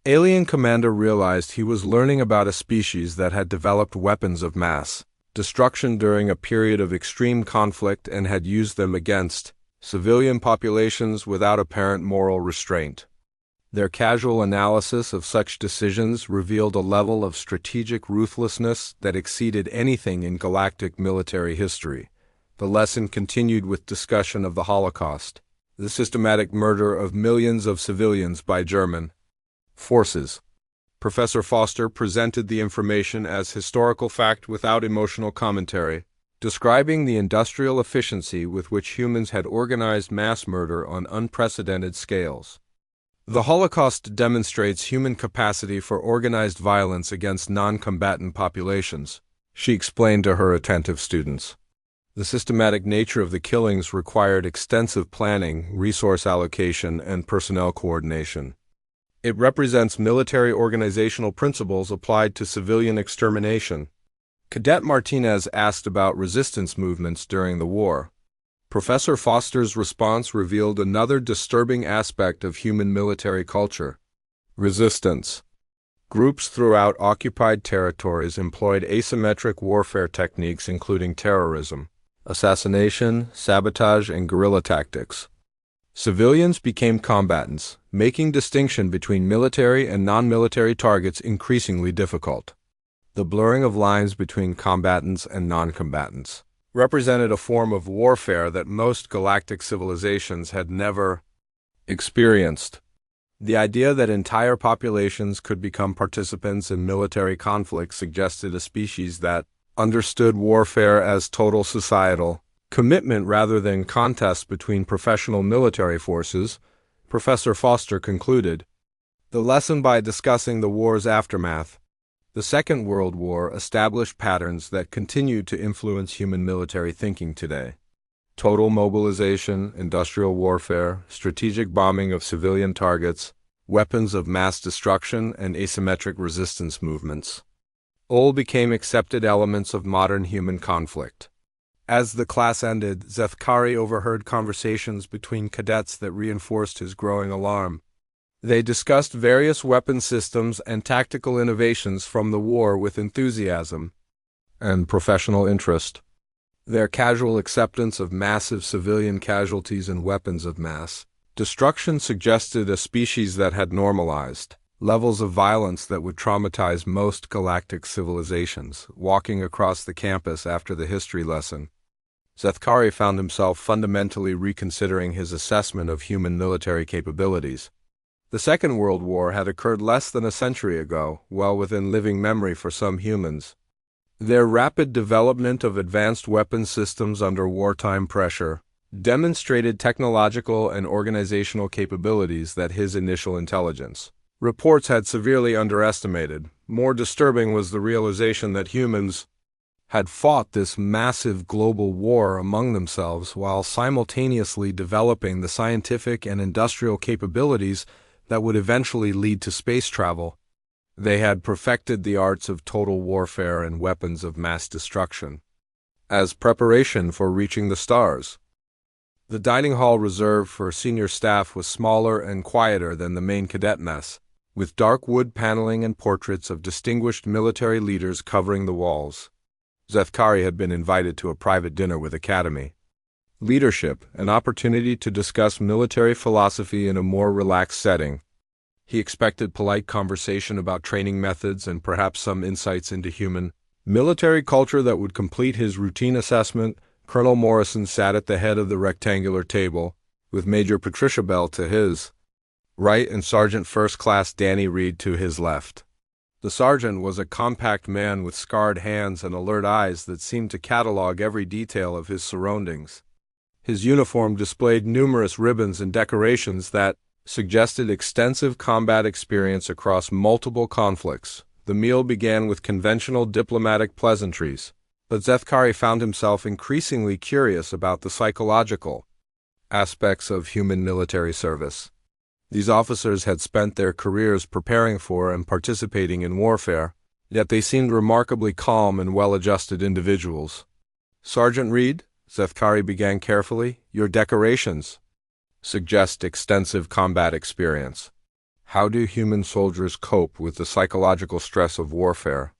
alien commander realized he was learning about a species that had developed weapons of mass destruction during a period of extreme conflict and had used them against civilian populations without apparent moral restraint. Their casual analysis of such decisions revealed a level of strategic ruthlessness that exceeded anything in galactic military history. The lesson continued with discussion of the Holocaust, the systematic murder of millions of civilians by German forces. Professor Foster presented the information as historical fact without emotional commentary, describing the industrial efficiency with which humans had organized mass murder on unprecedented scales. The Holocaust demonstrates human capacity for organized violence against non-combatant populations, she explained to her attentive students. The systematic nature of the killings required extensive planning, resource allocation, and personnel coordination. It represents military organizational principles applied to civilian extermination. Cadet Martinez asked about resistance movements during the war. Professor Foster's response revealed another disturbing aspect of human military culture: resistance. Groups throughout occupied territories employed asymmetric warfare techniques including terrorism, assassination, sabotage, and guerrilla tactics. Civilians became combatants, making distinction between military and non-military targets increasingly difficult. The blurring of lines between combatants and non-combatants represented a form of warfare that most galactic civilizations had never experienced. The idea that entire populations could become participants in military conflict suggested a species that understood warfare as total societal commitment rather than contests between professional military forces. Professor Foster concluded the lesson by discussing the war's aftermath. The Second World War established patterns that continue to influence human military thinking today. Total mobilization, industrial warfare, strategic bombing of civilian targets, weapons of mass destruction, and asymmetric resistance movements all became accepted elements of modern human conflict. As the class ended, Zethkari overheard conversations between cadets that reinforced his growing alarm. They discussed various weapon systems and tactical innovations from the war with enthusiasm and professional interest. Their casual acceptance of massive civilian casualties and weapons of mass destruction suggested a species that had normalized levels of violence that would traumatize most galactic civilizations. Walking across the campus after the history lesson, Zethkari found himself fundamentally reconsidering his assessment of human military capabilities. The Second World War had occurred less than a century ago, well within living memory for some humans. Their rapid development of advanced weapon systems under wartime pressure demonstrated technological and organizational capabilities that his initial intelligence reports had severely underestimated. More disturbing was the realization that humans had fought this massive global war among themselves while simultaneously developing the scientific and industrial capabilities that would eventually lead to space travel. They had perfected the arts of total warfare and weapons of mass destruction as preparation for reaching the stars. The dining hall reserved for senior staff was smaller and quieter than the main cadet mess, with dark wood paneling and portraits of distinguished military leaders covering the walls. Zethkari had been invited to a private dinner with Academy leadership, an opportunity to discuss military philosophy in a more relaxed setting. He expected polite conversation about training methods and perhaps some insights into human military culture that would complete his routine assessment. Colonel Morrison sat at the head of the rectangular table, with Major Patricia Bell to his right and Sergeant First Class Danny Reed to his left. The sergeant was a compact man with scarred hands and alert eyes that seemed to catalog every detail of his surroundings. His uniform displayed numerous ribbons and decorations that suggested extensive combat experience across multiple conflicts. The meal began with conventional diplomatic pleasantries, but Zethkari found himself increasingly curious about the psychological aspects of human military service. These officers had spent their careers preparing for and participating in warfare, yet they seemed remarkably calm and well-adjusted individuals. "Sergeant Reed," Zethkari began carefully, "your decorations suggest extensive combat experience. How do human soldiers cope with the psychological stress of warfare?"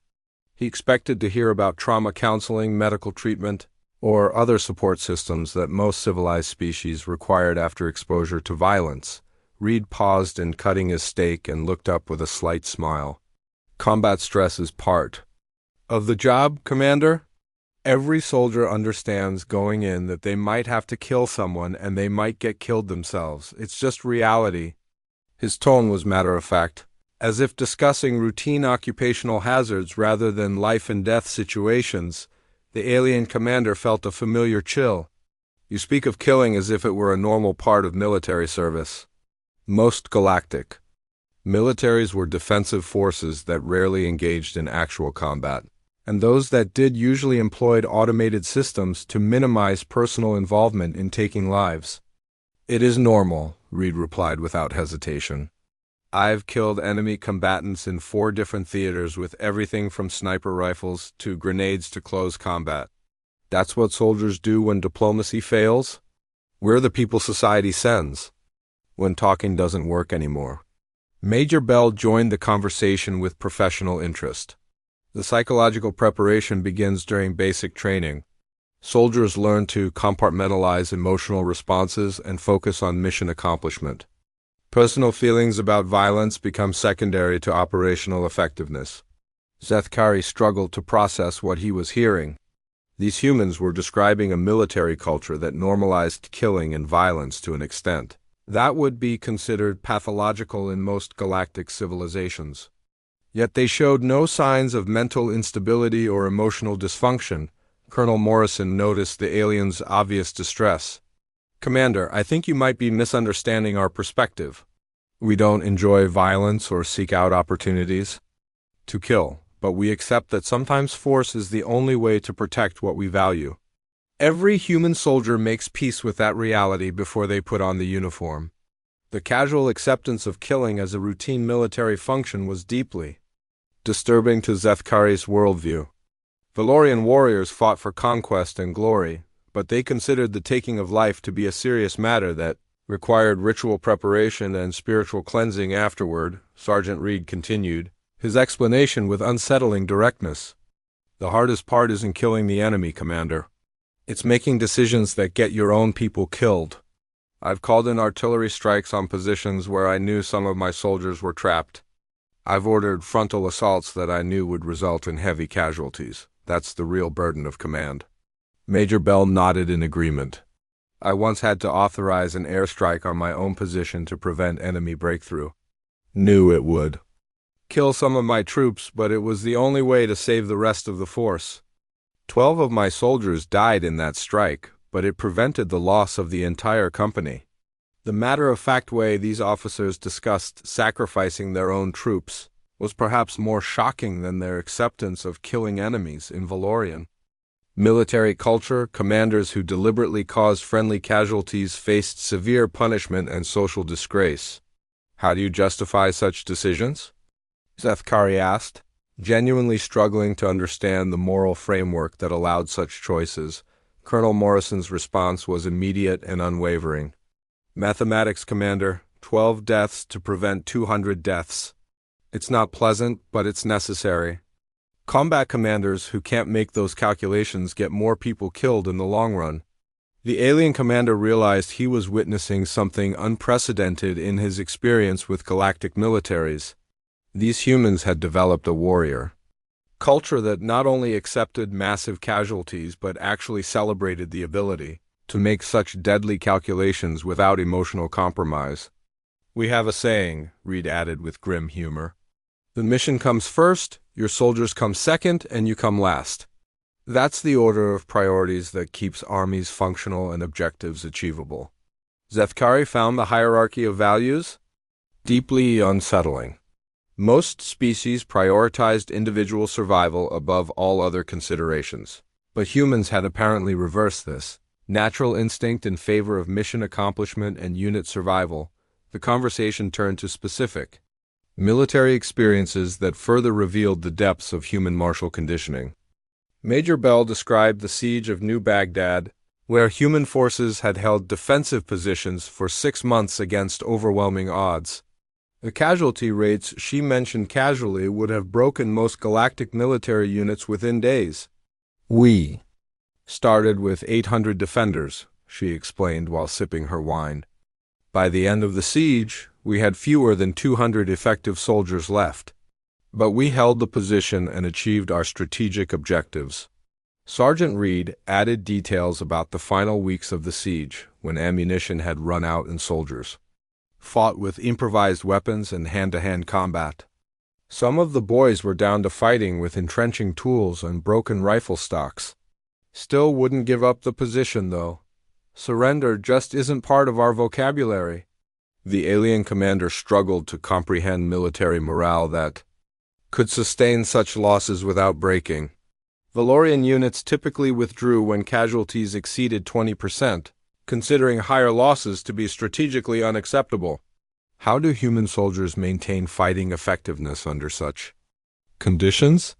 He expected to hear about trauma counseling, medical treatment, or other support systems that most civilized species required after exposure to violence. Reed paused in cutting his steak and looked up with a slight smile. "Combat stress is part of the job, Commander. Every soldier understands going in that they might have to kill someone and they might get killed themselves. It's just reality." His tone was matter-of-fact, as if discussing routine occupational hazards rather than life-and-death situations. The alien commander felt a familiar chill. "You speak of killing as if it were a normal part of military service. Most galactic militaries were defensive forces that rarely engaged in actual combat, and those that did usually employed automated systems to minimize personal involvement in taking lives." "It is normal," Reed replied without hesitation. "I've killed enemy combatants in 4 different theaters with everything from sniper rifles to grenades to close combat. That's what soldiers do when diplomacy fails. We're the people society sends when talking doesn't work anymore." Major Bell joined the conversation with professional interest. "The psychological preparation begins during basic training. Soldiers learn to compartmentalize emotional responses and focus on mission accomplishment. Personal feelings about violence become secondary to operational effectiveness." Zethkari struggled to process what he was hearing. These humans were describing a military culture that normalized killing and violence to an extent that would be considered pathological in most galactic civilizations. Yet they showed no signs of mental instability or emotional dysfunction. Colonel Morrison noticed the aliens' obvious distress. "Commander, I think you might be misunderstanding our perspective. We don't enjoy violence or seek out opportunities to kill, but we accept that sometimes force is the only way to protect what we value. Every human soldier makes peace with that reality before they put on the uniform." The casual acceptance of killing as a routine military function was deeply disturbing to Zethkari's worldview. Valorian warriors fought for conquest and glory, but they considered the taking of life to be a serious matter that required ritual preparation and spiritual cleansing afterward. Sergeant Reed continued, his explanation with unsettling directness. "The hardest part isn't killing the enemy, Commander. It's making decisions that get your own people killed. I've called in artillery strikes on positions where I knew some of my soldiers were trapped. I've ordered frontal assaults that I knew would result in heavy casualties. That's the real burden of command." Major Bell nodded in agreement. I once had to authorize an airstrike on my own position to prevent enemy breakthrough. Knew it would kill some of my troops, but it was the only way to save the rest of the force. 12 of my soldiers died in that strike, but it prevented the loss of the entire company. The matter-of-fact way these officers discussed sacrificing their own troops was perhaps more shocking than their acceptance of killing enemies in Valorian. Military culture, commanders who deliberately caused friendly casualties faced severe punishment and social disgrace. How do you justify such decisions? Zethkari asked, genuinely struggling to understand the moral framework that allowed such choices. Colonel Morrison's response was immediate and unwavering. Mathematics, Commander. 12 deaths to prevent 200 deaths. It's not pleasant, but it's necessary. Combat commanders who can't make those calculations get more people killed in the long run. The alien commander realized he was witnessing something unprecedented in his experience with galactic militaries. These humans had developed a warrior culture that not only accepted massive casualties but actually celebrated the ability to make such deadly calculations without emotional compromise. We have a saying, Reed added with grim humor. The mission comes first, your soldiers come second, and you come last. That's the order of priorities that keeps armies functional and objectives achievable. Zethkari found the hierarchy of values deeply unsettling. Most species prioritized individual survival above all other considerations. But humans had apparently reversed this. Natural instinct in favor of mission accomplishment and unit survival. The conversation turned to specific military experiences that further revealed the depths of human martial conditioning. Major Bell described the siege of New Baghdad, where human forces had held defensive positions for 6 months against overwhelming odds. The casualty rates she mentioned casually would have broken most galactic military units within days. We started with 800 defenders, she explained while sipping her wine. By the end of the siege, we had fewer than 200 effective soldiers left. But we held the position and achieved our strategic objectives. Sergeant Reed added details about the final weeks of the siege, when ammunition had run out and soldiers fought with improvised weapons and hand-to-hand combat. Some of the boys were down to fighting with entrenching tools and broken rifle stocks. Still wouldn't give up the position, though. Surrender just isn't part of our vocabulary. The alien commander struggled to comprehend military morale that could sustain such losses without breaking. Valorian units typically withdrew when casualties exceeded 20%, considering higher losses to be strategically unacceptable. How do human soldiers maintain fighting effectiveness under such conditions?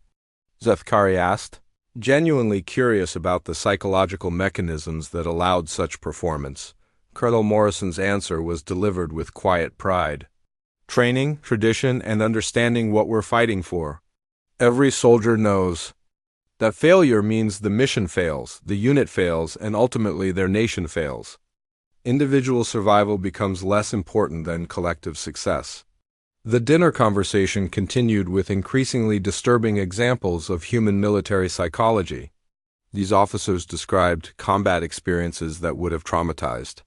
Zethkari asked, genuinely curious about the psychological mechanisms that allowed such performance. Colonel Morrison's answer was delivered with quiet pride. Training, tradition, and understanding what we're fighting for. Every soldier knows that failure means the mission fails, the unit fails, and ultimately their nation fails. Individual survival becomes less important than collective success. The dinner conversation continued with increasingly disturbing examples of human military psychology. These officers described combat experiences that would have traumatized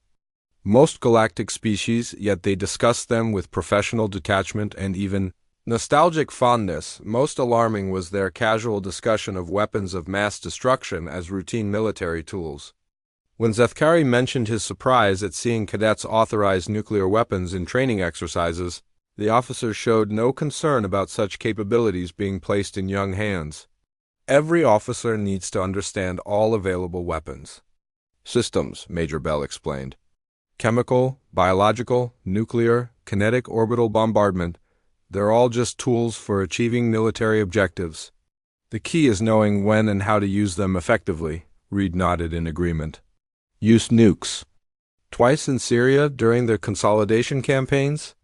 most galactic species, yet they discussed them with professional detachment and even nostalgic fondness. Most alarming was their casual discussion of weapons of mass destruction as routine military tools. When Zethkari mentioned his surprise at seeing cadets authorize nuclear weapons in training exercises, the officers showed no concern about such capabilities being placed in young hands. Every officer needs to understand all available weapons systems, Major Bell explained. Chemical, biological, nuclear, kinetic orbital bombardment, they're all just tools for achieving military objectives. The key is knowing when and how to use them effectively, Reed nodded in agreement. Use nukes. Twice in Syria during the consolidation campaigns?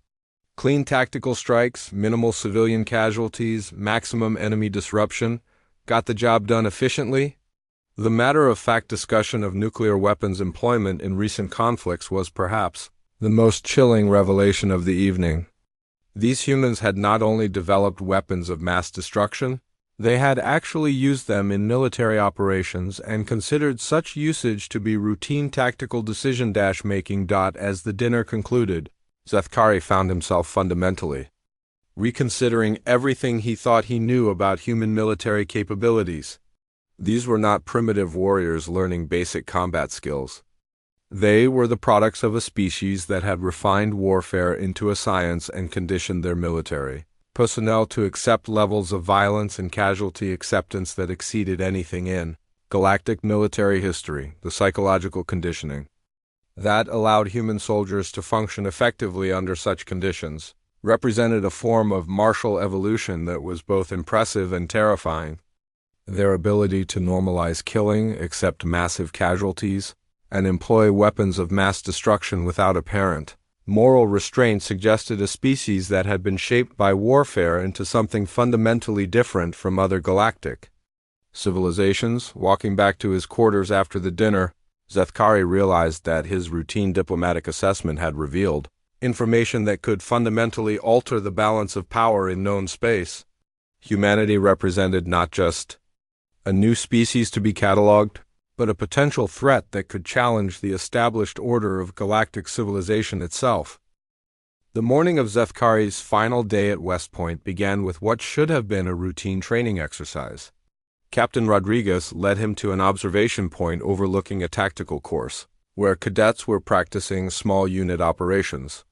Clean tactical strikes, minimal civilian casualties, maximum enemy disruption. Got the job done efficiently? The matter-of-fact discussion of nuclear weapons employment in recent conflicts was perhaps the most chilling revelation of the evening. These humans had not only developed weapons of mass destruction, They had actually used them in military operations and considered such usage to be routine tactical decision-making. As the dinner concluded, Zethkari found himself fundamentally reconsidering everything he thought he knew about human military capabilities. These were not primitive warriors learning basic combat skills. They were the products of a species that had refined warfare into a science and conditioned their military personnel to accept levels of violence and casualty acceptance that exceeded anything in galactic military history. The psychological conditioning that allowed human soldiers to function effectively under such conditions represented a form of martial evolution that was both impressive and terrifying. Their ability to normalize killing, accept massive casualties, and employ weapons of mass destruction without apparent moral restraint suggested a species that had been shaped by warfare into something fundamentally different from other galactic civilizations. Walking back to his quarters after the dinner, Zethkari realized that his routine diplomatic assessment had revealed information that could fundamentally alter the balance of power in known space. Humanity represented not just a new species to be cataloged, but a potential threat that could challenge the established order of galactic civilization itself. The morning of Zethkari's final day at West Point began with what should have been a routine training exercise. Captain Rodriguez led him to an observation point overlooking a tactical course, where cadets were practicing small unit operations.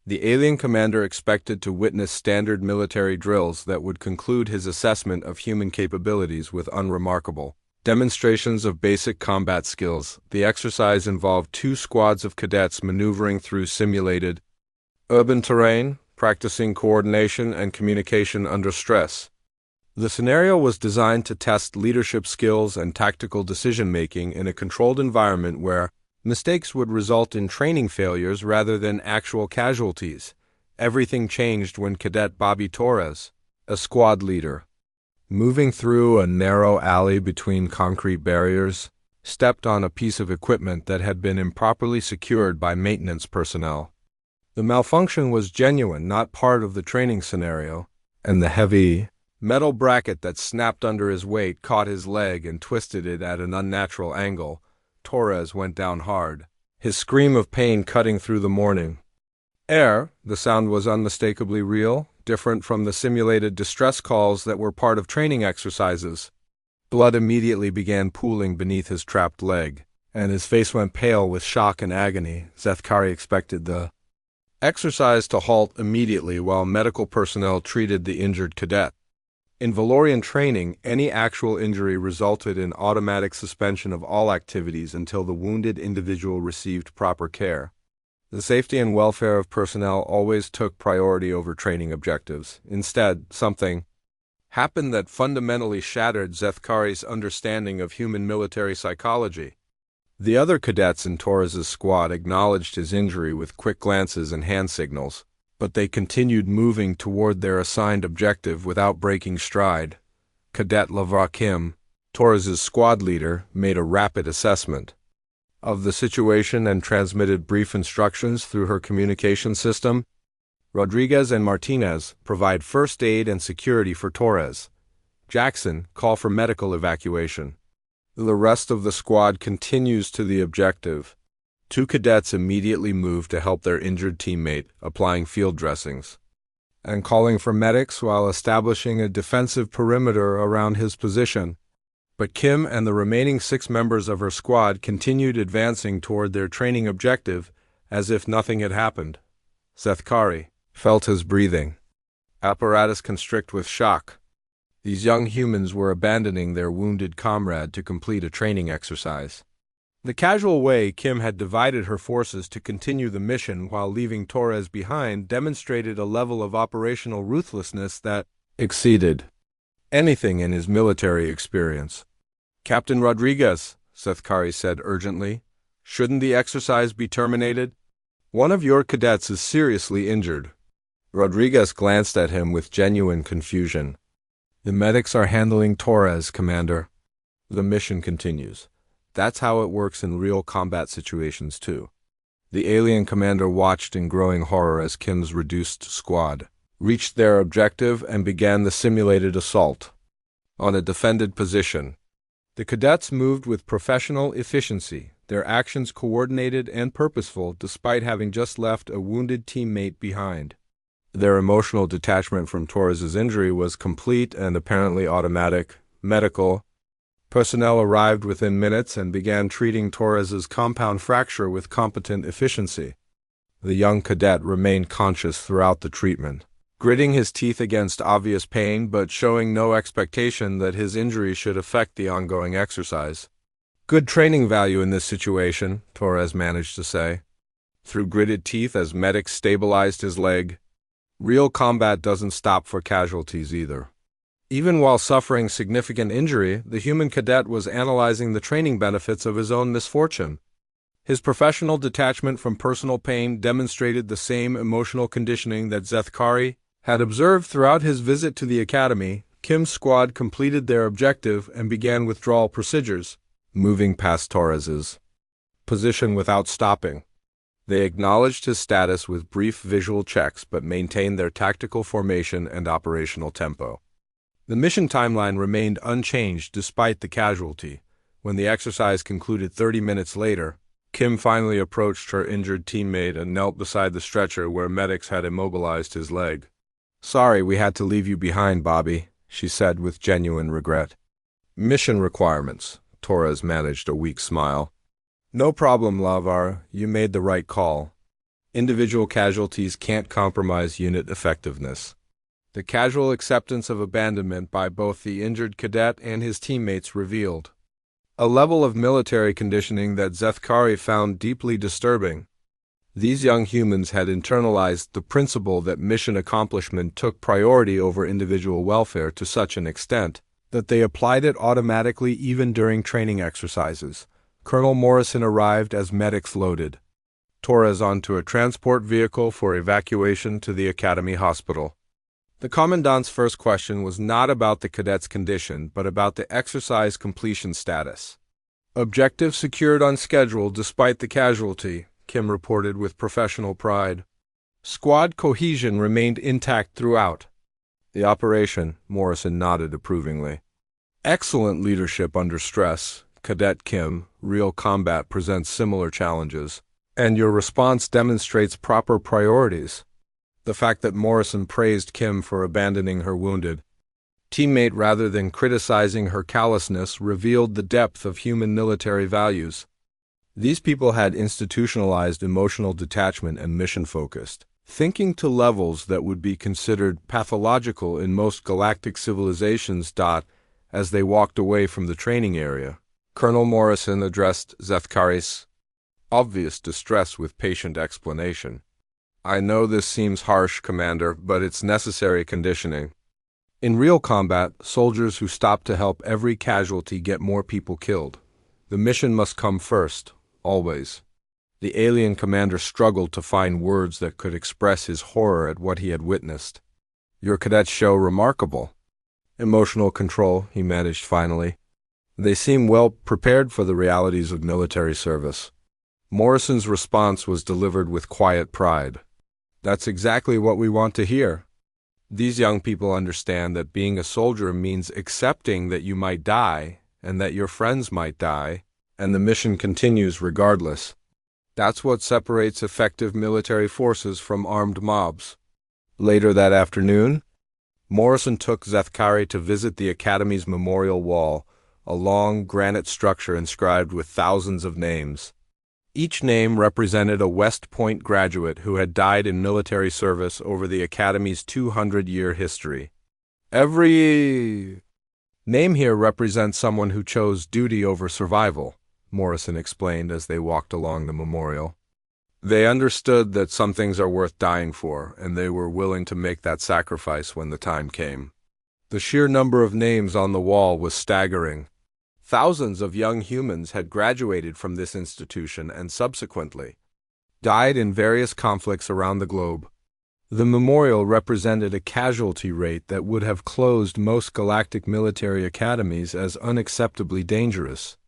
The alien commander expected to witness standard military drills that would conclude his assessment of human capabilities with unremarkable demonstrations of basic combat skills. The exercise involved 2 squads of cadets maneuvering through simulated urban terrain, practicing coordination and communication under stress. The scenario was designed to test leadership skills and tactical decision-making in a controlled environment where mistakes would result in training failures rather than actual casualties. Everything changed when Cadet Bobby Torres, a squad leader, moving through a narrow alley between concrete barriers, stepped on a piece of equipment that had been improperly secured by maintenance personnel. The malfunction was genuine, not part of the training scenario, and the heavy metal bracket that snapped under his weight caught his leg and twisted it at an unnatural angle. Torres went down hard, his scream of pain cutting through the morning air. The sound was unmistakably real, different from the simulated distress calls that were part of training exercises. Blood immediately began pooling beneath his trapped leg, and his face went pale with shock and agony. Zethkari expected the exercise to halt immediately while medical personnel treated the injured cadet. In Valorian training, any actual injury resulted in automatic suspension of all activities until the wounded individual received proper care. The safety and welfare of personnel always took priority over training objectives. Instead, something happened that fundamentally shattered Zethkari's understanding of human military psychology. The other cadets in Torres's squad acknowledged his injury with quick glances and hand signals, but they continued moving toward their assigned objective without breaking stride. Cadet Lavra Kim, Torres's squad leader, made a rapid assessment of the situation and transmitted brief instructions through her communication system. Rodriguez and Martinez, provide first aid and security for Torres. Jackson, call for medical evacuation. The rest of the squad continues to the objective. 2 cadets immediately move to help their injured teammate, applying field dressings and calling for medics while establishing a defensive perimeter around his position. But Kim and the remaining 6 members of her squad continued advancing toward their training objective as if nothing had happened. Zethkari felt his breathing apparatus constrict with shock. These young humans were abandoning their wounded comrade to complete a training exercise. The casual way Kim had divided her forces to continue the mission while leaving Torres behind demonstrated a level of operational ruthlessness that exceeded anything in his military experience. Captain Rodriguez, Zethkari said urgently, shouldn't the exercise be terminated? One of your cadets is seriously injured. Rodriguez glanced at him with genuine confusion. The medics are handling Torres, Commander. The mission continues. That's how it works in real combat situations, too. The alien commander watched in growing horror as Kim's reduced squad reached their objective and began the simulated assault. on a defended position. The cadets moved with professional efficiency, their actions coordinated and purposeful despite having just left a wounded teammate behind. Their emotional detachment from Torres's injury was complete and apparently automatic. Medical personnel arrived within minutes and began treating Torres's compound fracture with competent efficiency. The young cadet remained conscious throughout the treatment, gritting his teeth against obvious pain but showing no expectation that his injury should affect the ongoing exercise. Good training value in this situation, Torres managed to say, through gritted teeth as medics stabilized his leg. Real combat doesn't stop for casualties either. Even while suffering significant injury, the human cadet was analyzing the training benefits of his own misfortune. His professional detachment from personal pain demonstrated the same emotional conditioning that Zethkari had observed throughout his visit to the academy. Kim's squad completed their objective and began withdrawal procedures, moving past Torres's position without stopping. They acknowledged his status with brief visual checks but maintained their tactical formation and operational tempo. The mission timeline remained unchanged despite the casualty. When the exercise concluded 30 minutes later, Kim finally approached her injured teammate and knelt beside the stretcher where medics had immobilized his leg. "Sorry we had to leave you behind, Bobby," she said with genuine regret. "Mission requirements," Torres managed a weak smile. "No problem, Lavar, you made the right call. Individual casualties can't compromise unit effectiveness." The casual acceptance of abandonment by both the injured cadet and his teammates revealed a level of military conditioning that Zethkari found deeply disturbing. These young humans had internalized the principle that mission accomplishment took priority over individual welfare to such an extent that they applied it automatically even during training exercises. Colonel Morrison arrived as medics loaded Torres onto a transport vehicle for evacuation to the Academy Hospital. The Commandant's first question was not about the cadet's condition, but about the exercise completion status. "Objective secured on schedule despite the casualty," Kim reported with professional pride. "Squad cohesion remained intact throughout." "The operation," Morrison nodded approvingly. "Excellent leadership under stress, Cadet Kim. Real combat presents similar challenges, and your response demonstrates proper priorities." The fact that Morrison praised Kim for abandoning her wounded teammate rather than criticizing her callousness revealed the depth of human military values. These people had institutionalized emotional detachment and mission-focused thinking to levels that would be considered pathological in most galactic civilizations. As they walked away from the training area, Colonel Morrison addressed Zethkari's obvious distress with patient explanation. "I know this seems harsh, Commander, but it's necessary conditioning. In real combat, soldiers who stop to help every casualty get more people killed. The mission must come first, always." The alien commander struggled to find words that could express his horror at what he had witnessed. "Your cadets show remarkable emotional control," he managed finally. "They seem well prepared for the realities of military service." Morrison's response was delivered with quiet pride. "That's exactly what we want to hear. These young people understand that being a soldier means accepting that you might die and that your friends might die, and the mission continues regardless. That's what separates effective military forces from armed mobs." Later that afternoon, Morrison took Zethkari to visit the Academy's memorial wall, a long granite structure inscribed with thousands of names. Each name represented a West Point graduate who had died in military service over the Academy's 200-year history. "Every name here represents someone who chose duty over survival," Morrison explained as they walked along the memorial. "They understood that some things are worth dying for, and they were willing to make that sacrifice when the time came." The sheer number of names on the wall was staggering. Thousands of young humans had graduated from this institution and subsequently died in various conflicts around the globe. The memorial represented a casualty rate that would have closed most galactic military academies as unacceptably dangerous.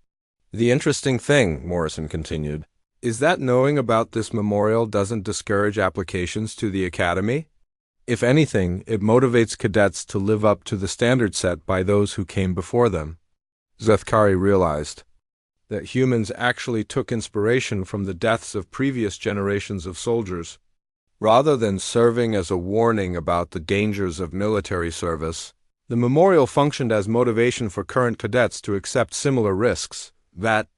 "The interesting thing," Morrison continued, "is that knowing about this memorial doesn't discourage applications to the Academy. If anything, it motivates cadets to live up to the standard set by those who came before them. Zethkari realized that humans actually took inspiration from the deaths of previous generations of soldiers. Rather than serving as a warning about the dangers of military service, the memorial functioned as motivation for current cadets to accept similar risks. That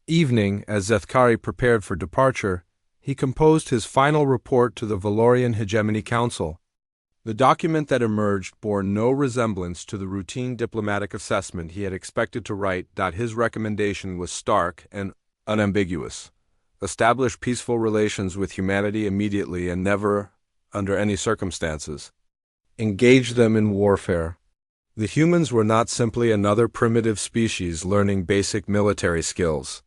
evening, as Zethkari prepared for departure, he composed his final report to the Valorian Hegemony Council. The document that emerged bore no resemblance to the routine diplomatic assessment he had expected to write. His recommendation was stark and unambiguous. Establish peaceful relations with humanity immediately and never, under any circumstances, engage them in warfare. The humans were not simply another primitive species learning basic military skills.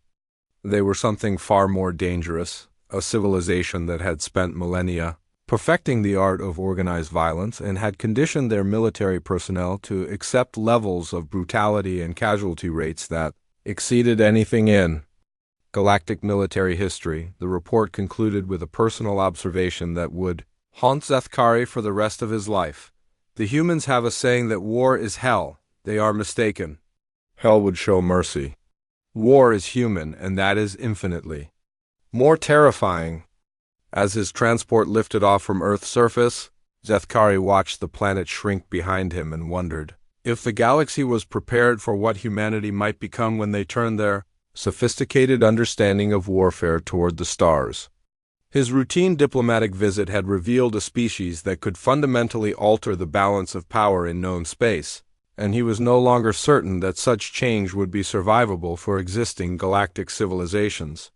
They were something far more dangerous, a civilization that had spent millennia perfecting the art of organized violence and had conditioned their military personnel to accept levels of brutality and casualty rates that exceeded anything in galactic military history. The report concluded with a personal observation that would haunt Zethkari for the rest of his life. The humans have a saying that war is hell. They are mistaken. Hell would show mercy. War is human, and that is infinitely more terrifying. As his transport lifted off from Earth's surface, Zethkari watched the planet shrink behind him and wondered if the galaxy was prepared for what humanity might become when they turned their sophisticated understanding of warfare toward the stars. His routine diplomatic visit had revealed a species that could fundamentally alter the balance of power in known space, and he was no longer certain that such change would be survivable for existing galactic civilizations.